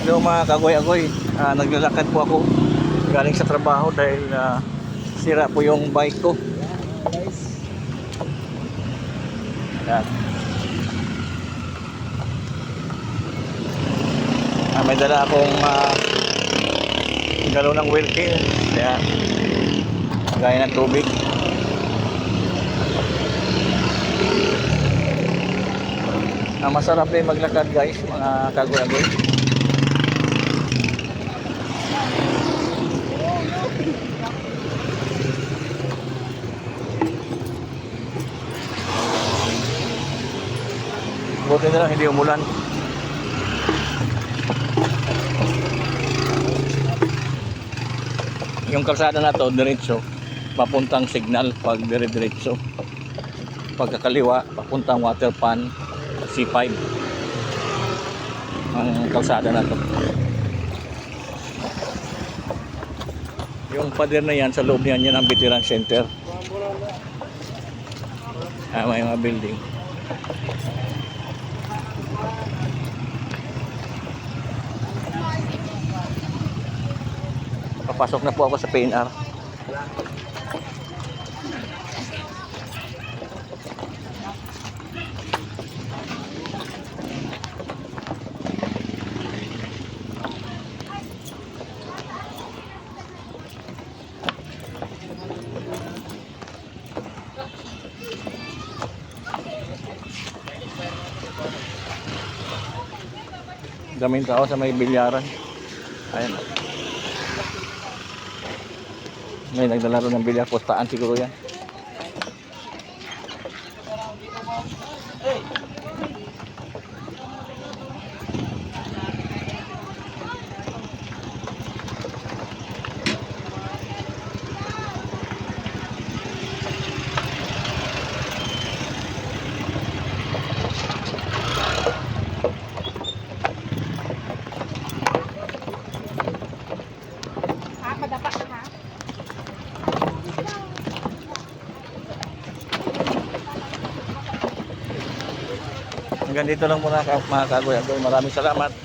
Hello mga kagoy-agoy, naglalakad po ako galing sa trabaho dahil sira po yung bike ko. Yan. May dala akong galon ng Wilkin, kaya gaya ng tubig. Masarap din maglakad guys mga kagoy-agoy. Buti na lang hindi umulan. Yung kalsada na to diretso papuntang Signal pag diretso. Pagkakaliwa papuntang Waterpan C5 ang kalsada na to. Yung pader na yan sa loob niyan yan ang Veteran Center. May mga building. Papasok na po ako sa PNR. Daming tao sa may bilyaran. Ayan. May naglalaro ng bilyar, postaan siguro yan. Hanggang dito lang muna mga kagoy-agoy. Maraming salamat.